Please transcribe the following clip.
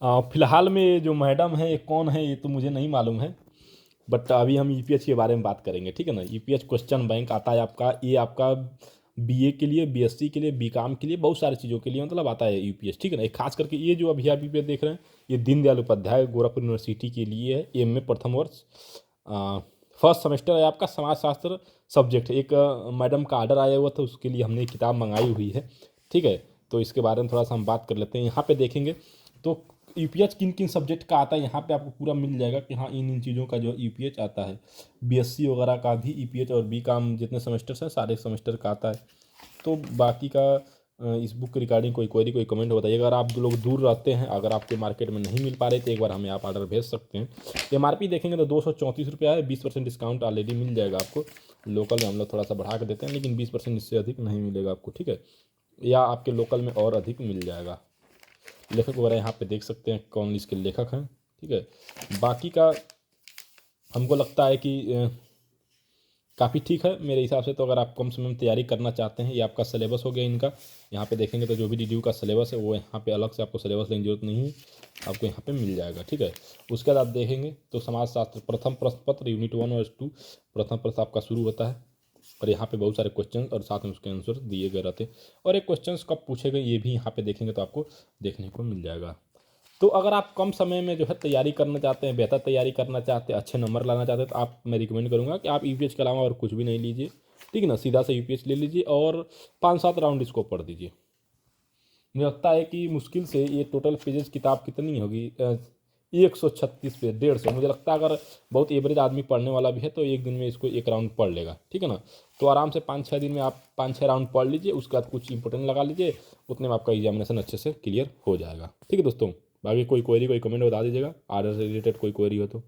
फिलहाल में जो मैडम है ये कौन है ये तो मुझे नहीं मालूम है। बट अभी हम ईपीएच के बारे में बात करेंगे, ठीक है ना। ईपीएच क्वेश्चन बैंक आता है आपका, ये आपका बीए के लिए, बीएससी के लिए, बीकॉम के लिए, बहुत सारी चीज़ों के लिए मतलब आता है यूपीएस, ठीक है ना। खास करके ये जो अभी आप यूपीएस देख रहे हैं ये दीनदयाल उपाध्याय गोरखपुर यूनिवर्सिटी के लिए है। एमए प्रथम वर्ष फर्स्ट सेमेस्टर है आपका, समाजशास्त्र सब्जेक्ट। एक मैडम का आर्डर आया हुआ था, उसके लिए हमने किताब मंगाई हुई है, ठीक है। तो इसके बारे में थोड़ा सा हम बात कर लेते हैं। यहाँ पे देखेंगे तो यूपीएच किन किन सब्जेक्ट का आता है यहाँ पे आपको पूरा मिल जाएगा कि हाँ इन इन चीज़ों का जो यूपीएच आता है। बीएससी वगैरह का भी यूपीएच और बीकॉम जितने सेमेस्टर्स हैं सारे सेमेस्टर का आता है। तो बाकी का इस बुक रिगार्डिंग कोई क्वेरी, कोई कमेंट बताइए। अगर आप लोग दूर रहते हैं, अगर आपके मार्केट में नहीं मिल पा रहे तो एक बार हमें आप ऑर्डर भेज सकते हैं। एमआरपी देखेंगे तो 234 रुपया है, 20% डिस्काउंट ऑलरेडी मिल जाएगा आपको। लोकल में हम लोग थोड़ा सा बढ़ा के देते हैं, लेकिन 20% इससे अधिक नहीं मिलेगा आपको, ठीक है। या आपके लोकल में और अधिक मिल जाएगा। लेखक वगैरह यहाँ पे देख सकते हैं कौन इसके लेखक हैं, ठीक है। बाकी का हमको लगता है कि काफ़ी ठीक है मेरे हिसाब से। तो अगर आप कम समय में तैयारी करना चाहते हैं, ये आपका सिलेबस हो गया इनका। यहाँ पे देखेंगे तो जो भी डीडीयू का सिलेबस है वो यहाँ पे अलग से आपको सिलेबस लेने की जरूरत नहीं है, आपको यहाँ पे मिल जाएगा, ठीक है। उसके बाद आप देखेंगे तो समाजशास्त्र प्रथम प्रश्न पत्र यूनिट 1 और 2 प्रथम प्रश्न आपका शुरू होता है। और यहाँ पे बहुत सारे क्वेश्चन और साथ में उसके आंसर दिए गए रहते हैं। और एक क्वेश्चन कब पूछे गए ये भी यहाँ पे देखेंगे तो आपको देखने को मिल जाएगा। तो अगर आप कम समय में जो है तैयारी करना चाहते हैं, बेहतर तैयारी करना चाहते हैं, अच्छे नंबर लाना चाहते हैं, तो आप मैं रिकमेंड करूँगा कि आप यूपीएच के अलावा और कुछ भी नहीं लीजिए, ठीक है ना। सीधा से यूपीएच ले लीजिए और 5-7 राउंड इसको पढ़ दीजिए। मुझे लगता है कि मुश्किल से ये टोटल पेजेस किताब कितनी होगी, 136 पेज, 150। मुझे लगता है अगर बहुत एवरेज आदमी पढ़ने वाला भी है तो एक दिन में इसको एक राउंड पढ़ लेगा, ठीक है ना। तो आराम से 5-6 दिन में आप 5-6 राउंड पढ़ लीजिए, उसके बाद कुछ इंपॉर्टेंट लगा लीजिए, उतने में आपका एग्जामिनेशन अच्छे से क्लियर हो जाएगा, ठीक है दोस्तों। बाकी कोई क्वेरी, कोई कमेंट बता दीजिएगा, आर्डर से रिलेटेड कोई क्वेरी हो तो।